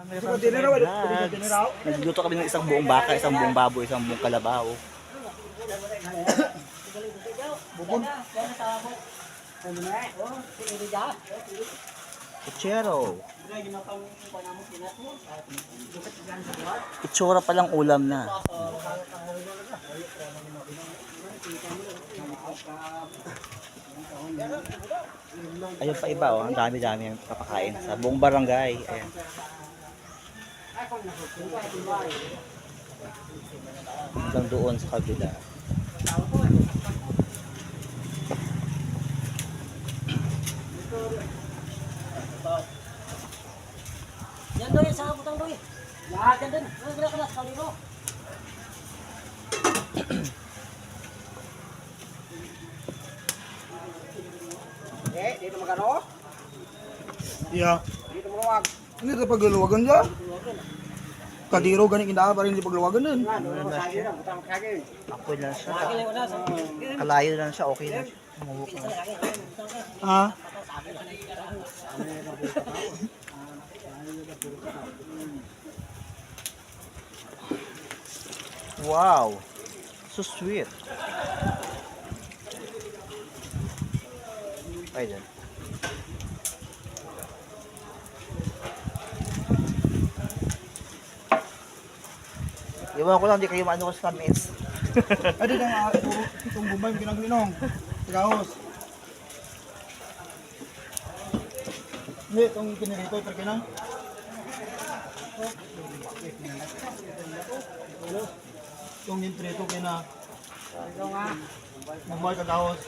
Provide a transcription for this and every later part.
Meron sa vlogs. Nagluto kami ng isang buong baka, isang buong baboy, isang buong kalabaw. Bubon. Kutsero. Itsura palang ulam na. Ayun pa iba oh, ang dami-dami ang papakain sa buong barangay. Ayan. Hanggang doon sa kabila. Yan doy, sa butang doy. Lahat yan din. Wala ka na sa kalino. Dito magano? Iya. Dito maluwag. Hindi ito pagluwagan dyan. Kadiro ganit kinaan pa rin hindi pagluwagan din. Apoy lang siya. Kalayo lang siya, okay na. Umuhok na. Ha? Wow! So sweet. Ay, dyan. Iwan ko lang, di kayo maano ko sa tamis. Adi na itong bumbay mo kinaglinong. Tigahos. Hindi, itong kinirito, perkinang. Itong ginprito kina. Bumbay kagahos.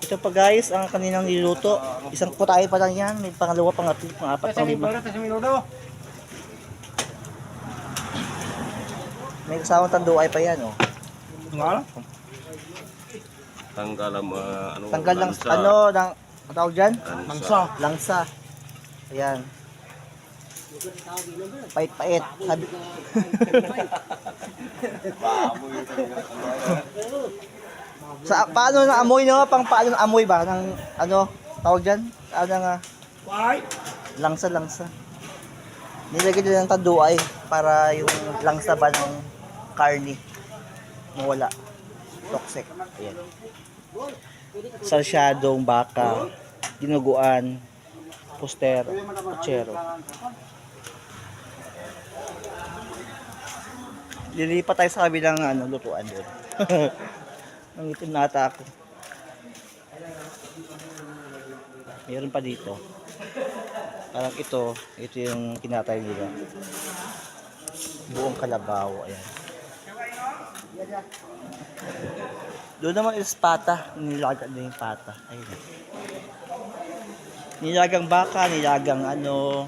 Ito pa guys, ang kaninang niluto. Isang putahe pa lang yan. May pangalawa, pangatlo, pangapat, panglima. May kasamang tanduay pa yan oh. Nga? Tanggal ang Tanggal lang, lansa. ano, ang tawag dyan? Langsa. Langsa. Ayan. Pait-pait. Sabi. Paano na amoy no? Paano na amoy ba? Ng ano? Tawag dyan? Ano nga? Why? Langsa. Nilagay nila ng tanduay para yung langsa ba ng karni mawala. Toxic. Ayan. Salsyadong baka, dinuguan, postero, kutsero. Lilipat tayo sa kabilang ano, lutuan doon. Ang itim nata ako. Meron pa dito. Parang ito yung kinatay nila. Buong kalabaw, ayan. Doon naman is pata, nilagang din yung pata. Ayun. Nilagang baka, nilagang ano.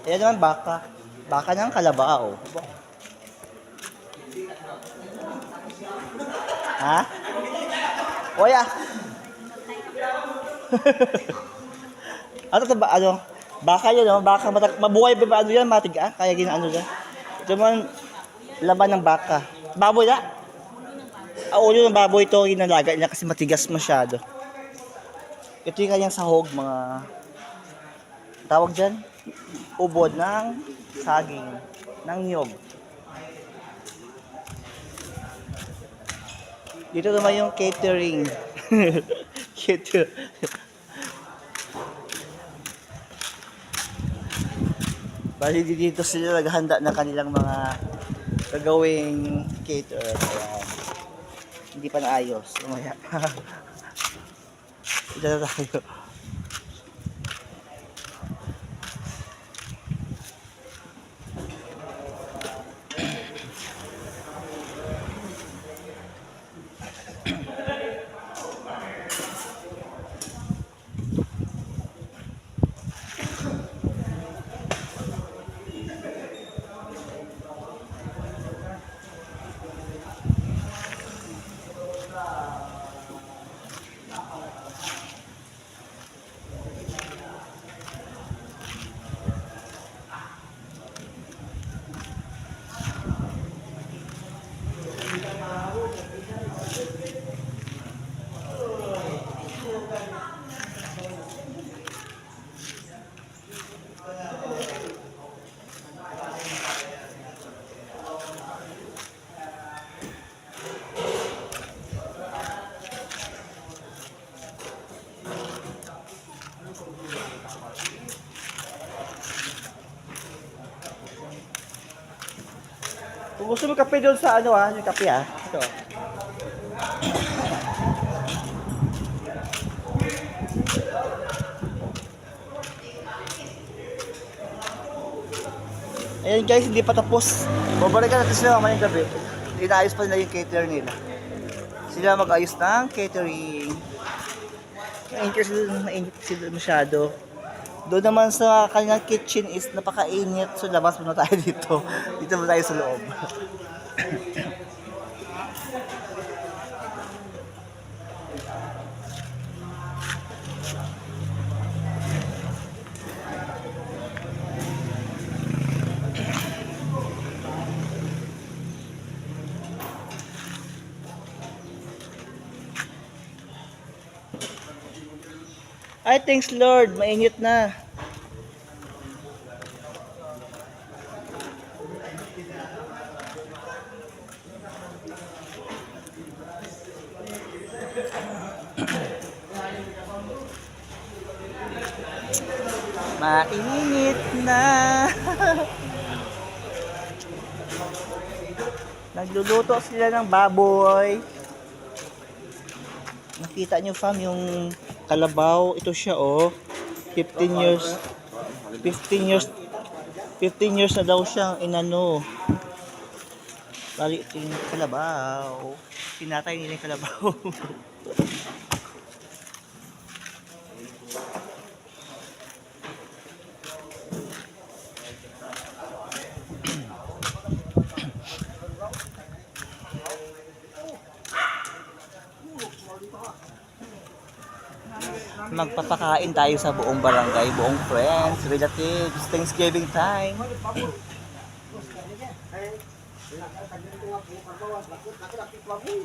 Ayan naman baka. Baka ng kalabaw. Ha? Oya. Ano to ba? Ano? Baka yun, no? Baka mabuhay pa ba? Ano yan? Matiga? Kaya ginaano dyan? Ito man, laban ng baka. Baboy na? Ulo ng baboy ito, ginalaga niya kasi matigas masyado. Ito yung kanyang sahog, mga tawag dyan, ubod ng saging, ng niyog. Dito naman yung catering. Bali dito sila naghahanda ng kanilang mga gagawing cater. Ayan. Hindi pa naayos. Umaya. Ito na tayo. Kung gusto mo kape doon sa ano yung kape Ito. Ayan guys, hindi pa tapos. Babalikan natin sila mamayang gabi. Inaayos pa nila yung cater nila. Sila mag-ayos ng catering. Mainit sila masyado. Doon naman sa kanilang kitchen is napakainit. So labas muna tayo dito. Dito muna tayo sa loob. Ay, thanks Lord. Mainit na. Mainit na. Nagluluto sila ng baboy. Nakita nyo fam yung kalabaw. Ito siya 15 years. 15 years na daw siyang inano. Bali ito yung kalabaw. Pinatay nila yung kalabaw. Magpapakain tayo sa buong barangay, buong friends, relatives, Thanksgiving time.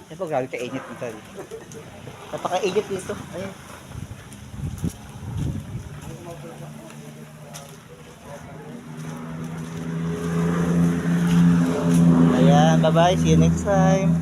Ito po, grabe ka init dito. Napaka-init dito. Ayun. Ayan, bye-bye. See you next time.